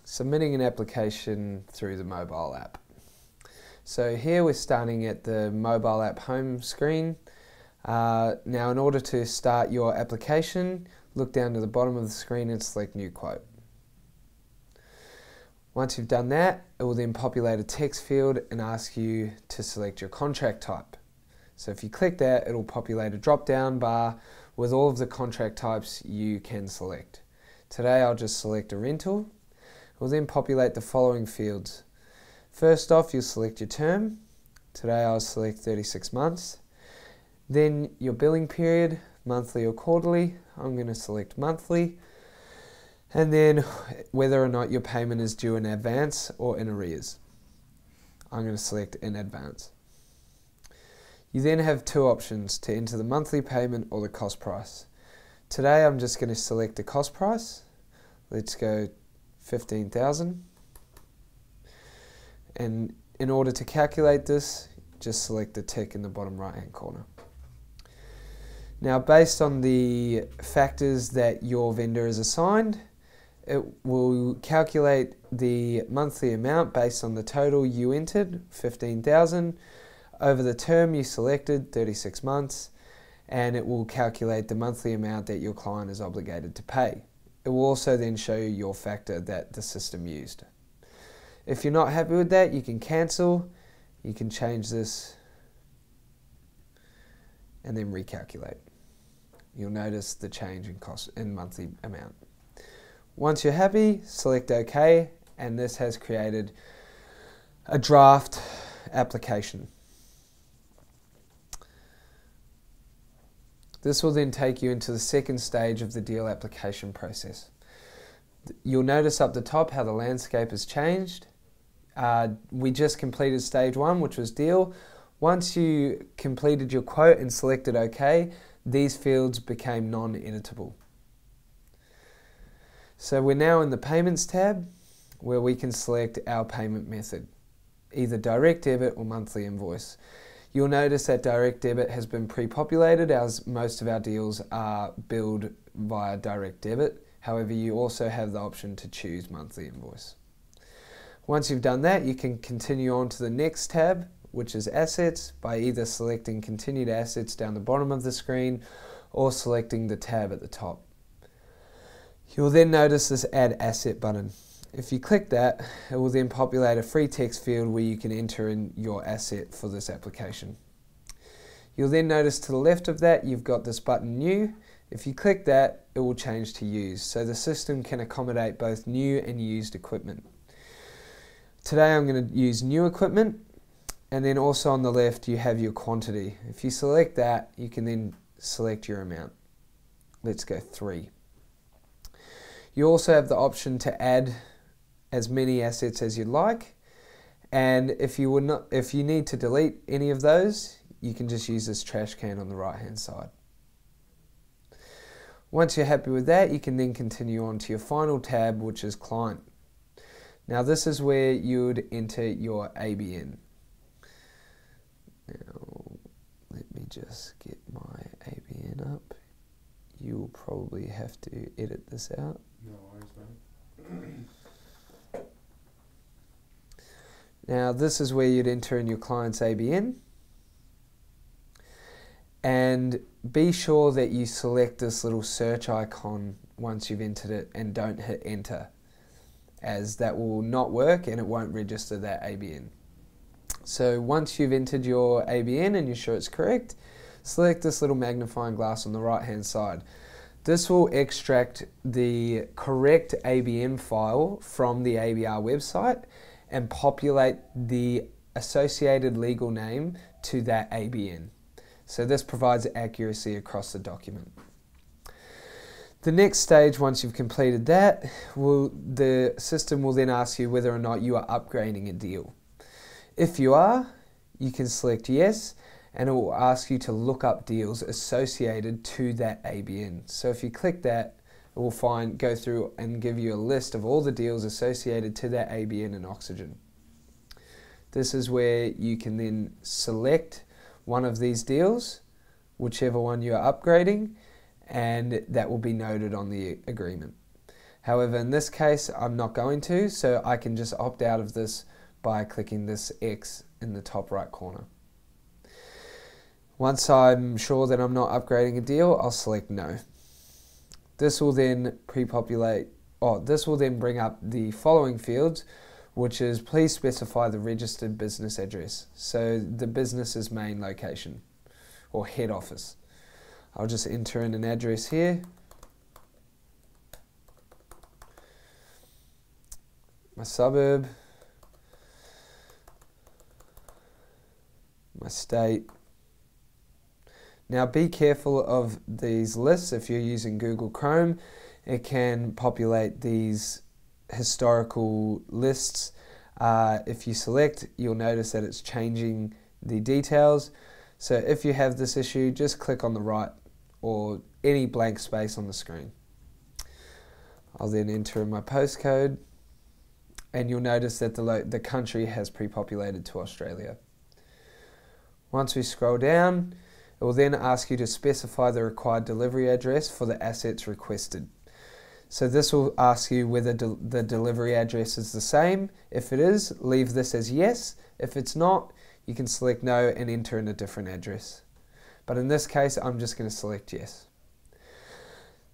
submitting an application through the mobile app. So here we're starting at the mobile app home screen. Now in order to start your application, look down to the bottom of the screen and select New Quote. Once you've done that, it will then populate a text field and ask you to select your contract type. So if you click that, it will populate a drop-down bar with all of the contract types you can select. Today I'll just select a rental. It will then populate the following fields. First off, you'll select your term. Today I'll select 36 months. Then your billing period, monthly or quarterly. I'm going to select monthly. And then whether or not your payment is due in advance or in arrears. I'm going to select in advance. You then have two options to enter the monthly payment or the cost price. Today I'm just going to select the cost price. Let's go 15,000. And in order to calculate this, just select the tick in the bottom right hand corner. Now based on the factors that your vendor is assigned, it will calculate the monthly amount based on the total you entered, 15,000, over the term you selected, 36 months, and it will calculate the monthly amount that your client is obligated to pay. It will also then show you your factor that the system used. If you're not happy with that, you can cancel, you can change this, and then recalculate. You'll notice the change in cost in monthly amount. Once you're happy, select OK, and this has created a draft application. This will then take you into the second stage of the deal application process. You'll notice up the top how the landscape has changed. We just completed stage one, which was deal. Once you completed your quote and selected OK, these fields became non-editable. So we're now in the Payments tab, where we can select our payment method, either direct debit or monthly invoice. You'll notice that direct debit has been pre-populated, as most of our deals are billed via direct debit. However, you also have the option to choose monthly invoice. Once you've done that, you can continue on to the next tab, which is Assets, by either selecting Continued Assets down the bottom of the screen or selecting the tab at the top. You'll then notice this Add Asset button. If you click that, it will then populate a free text field where you can enter in your asset for this application. You'll then notice to the left of that, you've got this button New. If you click that, it will change to Used, so the system can accommodate both new and used equipment. Today I'm going to use new equipment, and then also on the left you have your quantity. If you select that, you can then select your amount. Let's go 3. You also have the option to add as many assets as you'd like, and if you need to delete any of those, you can just use this trash can on the right hand side. Once you're happy with that, you can then continue on to your final tab, which is Client. Now this is where you would enter your ABN. Now let me just get my ABN up. You'll probably have to edit this out. No worries, mate. Now this is where you'd enter in your client's ABN, and be sure that you select this little search icon once you've entered it and don't hit enter, as that will not work and it won't register that ABN. So once you've entered your ABN and you're sure it's correct, select this little magnifying glass on the right hand side. This will extract the correct ABN file from the ABR website and populate the associated legal name to that ABN. So this provides accuracy across the document. The next stage, once you've completed that, the system will then ask you whether or not you are upgrading a deal. If you are, you can select yes, and it will ask you to look up deals associated to that ABN. So if you click that, it will go through and give you a list of all the deals associated to that ABN and Oxygen. This is where you can then select one of these deals, whichever one you are upgrading, and that will be noted on the agreement. However, in this case, I'm not going to, so I can just opt out of this by clicking this X in the top right corner. Once I'm sure that I'm not upgrading a deal, I'll select no. This will then this will then bring up the following fields, which is please specify the registered business address. So the business's main location or head office. I'll just enter in an address here. My suburb, my state. Now be careful of these lists. If you're using Google Chrome, it can populate these historical lists. If you select, you'll notice that it's changing the details. So if you have this issue, just click on the right or any blank space on the screen. I'll then enter in my postcode, and you'll notice that the country has pre-populated to Australia. Once we scroll down, it will then ask you to specify the required delivery address for the assets requested. So this will ask you whether the delivery address is the same. If it is, leave this as yes. If it's not, you can select no and enter in a different address. But in this case, I'm just going to select yes.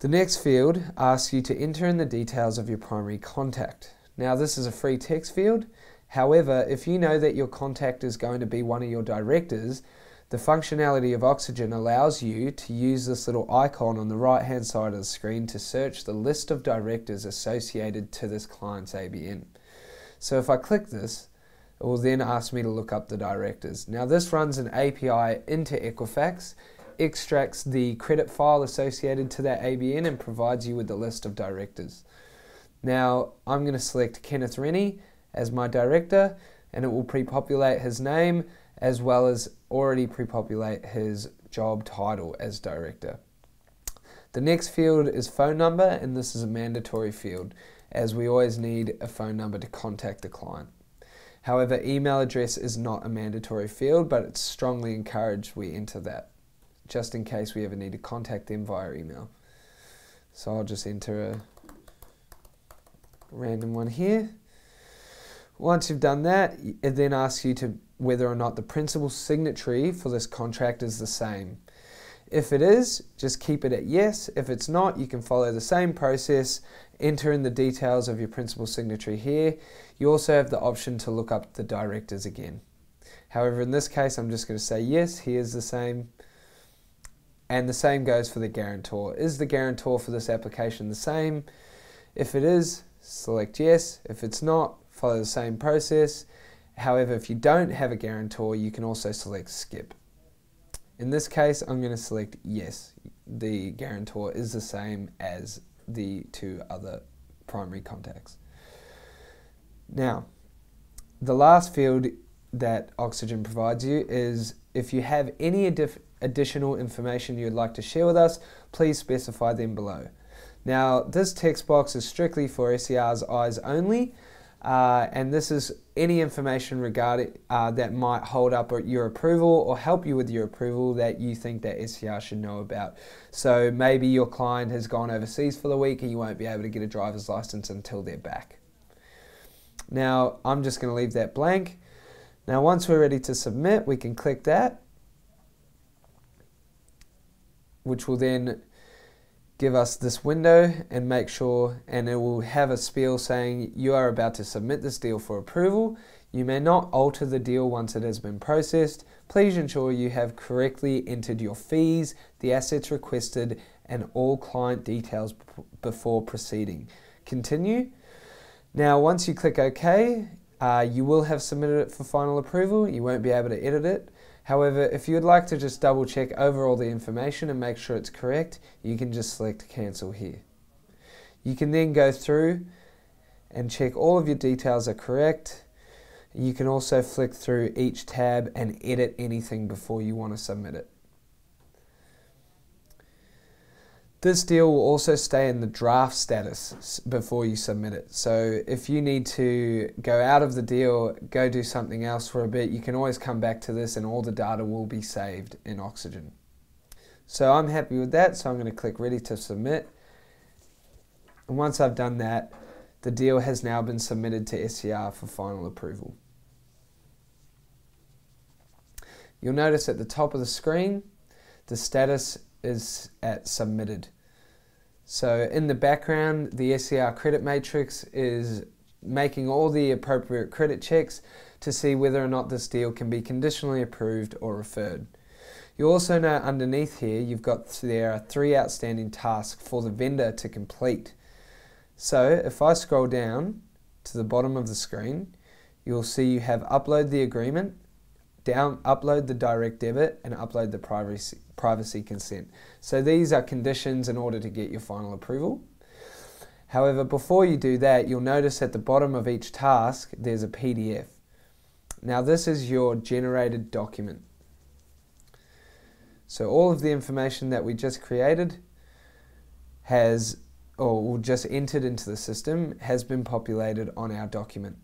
The next field asks you to enter in the details of your primary contact. Now this is a free text field. However, if you know that your contact is going to be one of your directors, the functionality of Oxygen allows you to use this little icon on the right hand side of the screen to search the list of directors associated to this client's ABN. So if I click this, it will then ask me to look up the directors. Now this runs an API into Equifax, extracts the credit file associated to that ABN and provides you with the list of directors. Now I'm going to select Kenneth Rennie as my director, and it will pre-populate his name as well as already pre-populate his job title as director. The next field is phone number, and this is a mandatory field as we always need a phone number to contact the client. However, email address is not a mandatory field, but it's strongly encouraged we enter that just in case we ever need to contact them via email. So I'll just enter a random one here. Once you've done that, it then asks you to whether or not the principal signatory for this contract is the same. If it is, just keep it at yes. If it's not, you can follow the same process, enter in the details of your principal signatory here. You also have the option to look up the directors again. However, in this case, I'm just going to say yes, he is the same. And the same goes for the guarantor. Is the guarantor for this application the same? If it is, select yes. If it's not, follow the same process. However, if you don't have a guarantor, you can also select skip. In this case, I'm going to select yes. The guarantor is the same as the two other primary contacts. Now, the last field that Oxygen provides you is if you have any additional information you'd like to share with us, please specify them below. Now, this text box is strictly for SER's eyes only. And this is any information regarding that might hold up your approval or help you with your approval that you think that SER should know about. So maybe your client has gone overseas for the week and you won't be able to get a driver's license until they're back. Now I'm just going to leave that blank. Now once we're ready to submit, we can click that, which will then give us this window and make sure, and it will have a spiel saying you are about to submit this deal for approval. You may not alter the deal once it has been processed. Please ensure you have correctly entered your fees, the assets requested, and all client details before proceeding. Continue. Now once you click OK, you will have submitted it for final approval. You won't be able to edit it. However, if you would like to just double check over all the information and make sure it's correct, you can just select cancel here. You can then go through and check all of your details are correct. You can also flick through each tab and edit anything before you want to submit it. This deal will also stay in the draft status before you submit it. So if you need to go out of the deal, go do something else for a bit, you can always come back to this and all the data will be saved in Oxygen. So I'm happy with that, so I'm going to click ready to submit. And once I've done that, the deal has now been submitted to SCR for final approval. You'll notice at the top of the screen, the status is at submitted. So in the background, the SCR credit matrix is making all the appropriate credit checks to see whether or not this deal can be conditionally approved or referred. You also know underneath here, there are 3 outstanding tasks for the vendor to complete. So if I scroll down to the bottom of the screen, you'll see you have upload the agreement, upload the direct debit, and upload the privacy consent. So these are conditions in order to get your final approval. However, before you do that, you'll notice at the bottom of each task there's a PDF. Now this is your generated document. So all of the information that we just created just entered into the system has been populated on our document.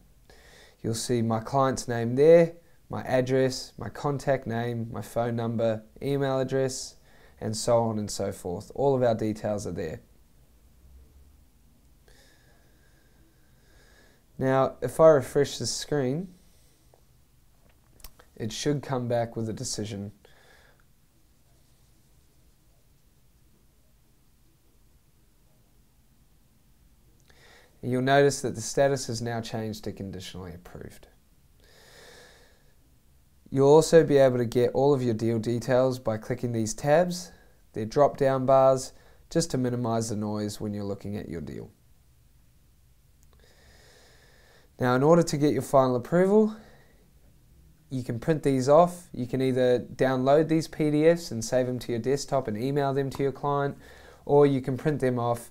You'll see my client's name there, my address, my contact name, my phone number, email address, and so on and so forth. All of our details are there. Now, if I refresh the screen, it should come back with a decision. You'll notice that the status has now changed to conditionally approved. You'll also be able to get all of your deal details by clicking these tabs. They're drop-down bars, just to minimize the noise when you're looking at your deal. Now, in order to get your final approval, you can print these off. You can either download these PDFs and save them to your desktop and email them to your client, or you can print them off,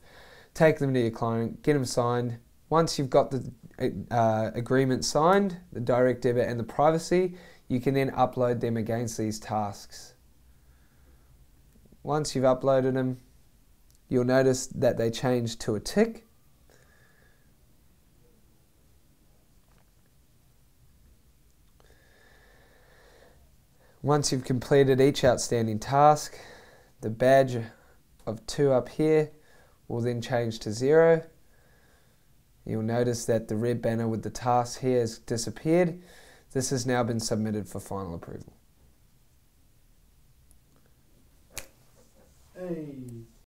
take them to your client, get them signed. Once you've got the agreement signed, the direct debit and the privacy, you can then upload them against these tasks. Once you've uploaded them, you'll notice that they change to a tick. Once you've completed each outstanding task, the badge of 2 up here will then change to 0. You'll notice that the red banner with the task here has disappeared. This has now been submitted for final approval.